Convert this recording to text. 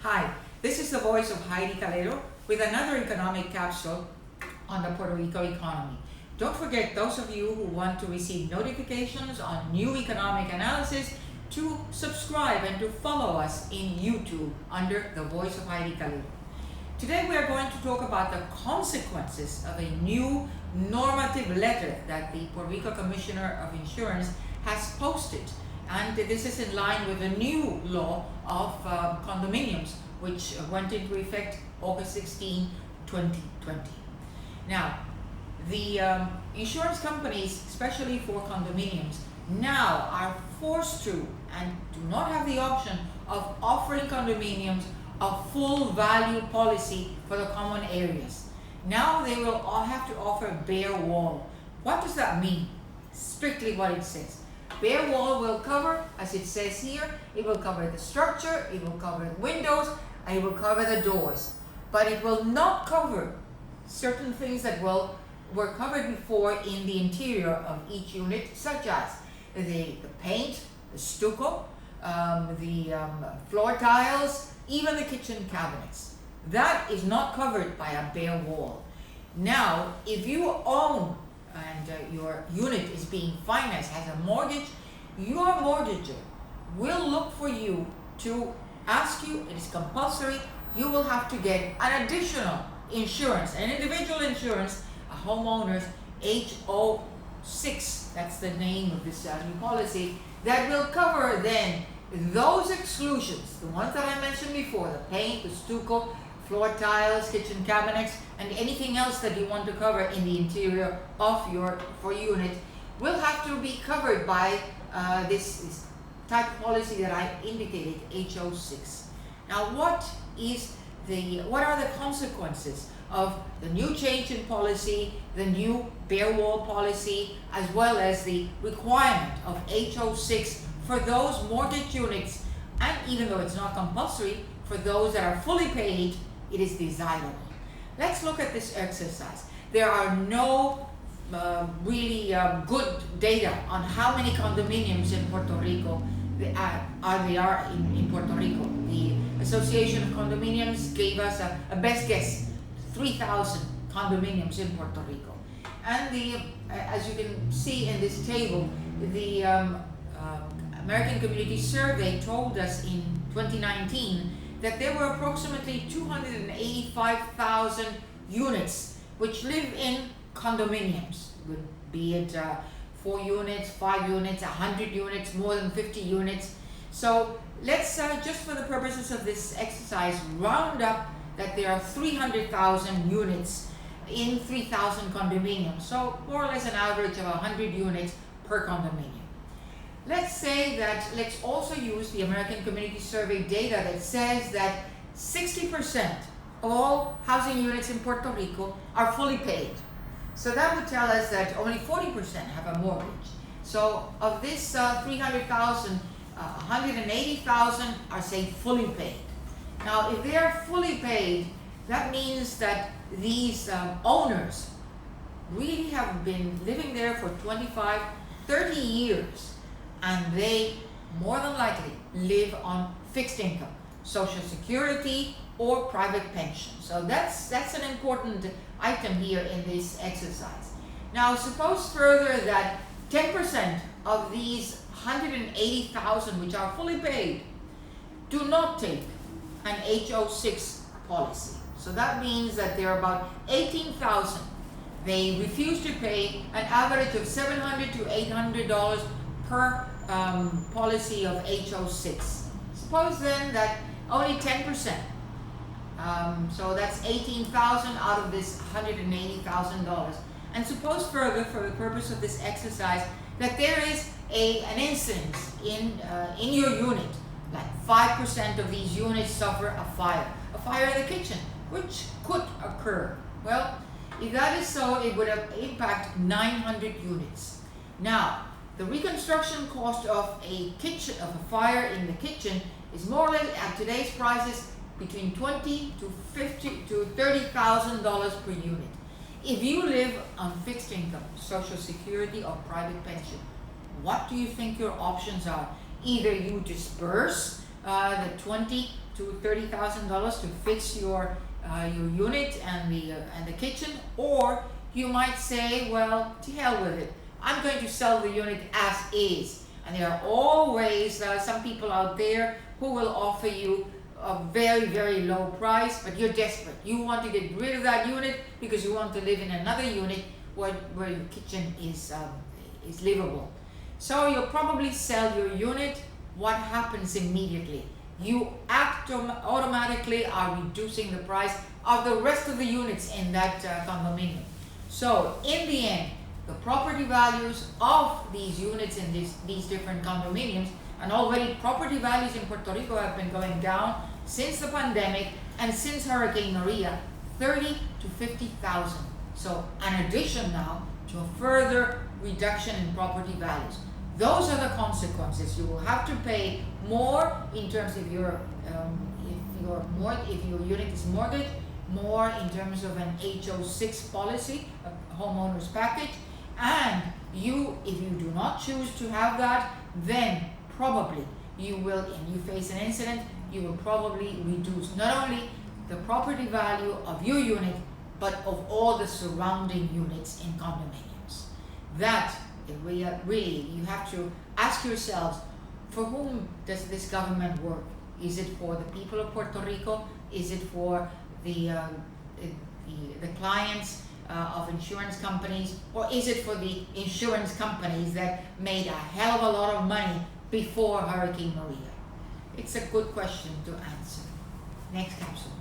Hi, this is the voice of Heidie Calero with another economic capsule on the Puerto Rico economy. Don't forget, those of you who want to receive notifications on new economic analysis, to subscribe and to follow us in YouTube under the voice of Heidie Calero. Today we are going to talk about the consequences of a new normative letter that the Puerto Rico Commissioner of Insurance has posted. And this is in line with the new law of condominiums, which went into effect August 16, 2020. Now, the insurance companies, especially for condominiums, now are forced to and do not have the option of offering condominiums a full value policy for the common areas. Now they will all have to offer bare wall. What does that mean? Strictly what it says. Bare wall will cover, as it says here, it will cover the structure, it will cover the windows, and it will cover the doors. But it will not cover certain things that were covered before in the interior of each unit, such as the paint, the stucco, the floor tiles, even the kitchen cabinets. That is not covered by a bare wall. Now, if you own and your unit is being financed, has a mortgage, your mortgager will look for you to ask you, it is compulsory, you will have to get an additional insurance, an individual insurance, a homeowner's HO6, that's the name of this new policy, that will cover then those exclusions, the ones that I mentioned before, the paint, the stucco, floor tiles, kitchen cabinets, and anything else that you want to cover in the interior of your unit will have to be covered by this type of policy that I indicated, HO6. Now, what are the consequences of the new change in policy, the new bare wall policy, as well as the requirement of HO6 for those mortgage units, and even though it's not compulsory, for those that are fully paid, it is desirable. Let's look at this exercise. There are no really good data on how many condominiums in Puerto Rico there are in Puerto Rico. The Association of Condominiums gave us a best guess, 3,000 condominiums in Puerto Rico. And as you can see in this table, the American Community Survey told us in 2019 that there were approximately 285,000 units which live in condominiums, be it 4 units, 5 units, 100 units, more than 50 units. So let's just for the purposes of this exercise round up that there are 300,000 units in 3,000 condominiums. So more or less an average of 100 units per condominium. Let's also use the American Community Survey data that says that 60% of all housing units in Puerto Rico are fully paid. So that would tell us that only 40% have a mortgage. So of this 300,000, 180,000 are, say, fully paid. Now, if they are fully paid, that means that these owners really have been living there for 25, 30 years. And they more than likely live on fixed income, Social Security or private pension. So that's an important item here in this exercise. Now, suppose further that 10% of these 180,000 which are fully paid do not take an HO6 policy. So that means that there are about 18,000. They refuse to pay an average of $700 to $800 per policy of HO6. Suppose then that only 10%, so that's 18,000 out of this $180,000. And suppose further, for the purpose of this exercise, that there is an incidence in your unit, like 5% of these units suffer a fire in the kitchen, which could occur. Well, if that is so, it would impact 900 units. Now, the reconstruction cost of a fire in the kitchen is more or less at today's prices between $20,000 to $30,000 per unit. If you live on fixed income, Social Security or private pension, what do you think your options are? Either you disperse the $20,000 to $30,000 to fix your unit and the kitchen, or you might say, well, to hell with it. I'm going to sell the unit as is. And there are always some people out there who will offer you a very, very low price, but you're desperate. You want to get rid of that unit because you want to live in another unit where your kitchen is livable. So you'll probably sell your unit. What happens immediately? You automatically are reducing the price of the rest of the units in that condominium. So in the end, the property values of these units in these different condominiums, and already property values in Puerto Rico have been going down since the pandemic and since Hurricane Maria, 30 to 50,000. So an addition now to a further reduction in property values. Those are the consequences. You will have to pay more in terms of your if your unit is mortgaged, more in terms of an HO6 policy, a homeowner's package, and if you do not choose to have that, then probably you will, and you face an incident, you will probably reduce not only the property value of your unit, but of all the surrounding units in condominiums. That really, you have to ask yourselves, for whom does this government work? Is it for the people of Puerto Rico? Is it for the clients of insurance companies? Or is it for the insurance companies that made a hell of a lot of money before Hurricane Maria? It's a good question to answer. Next capsule.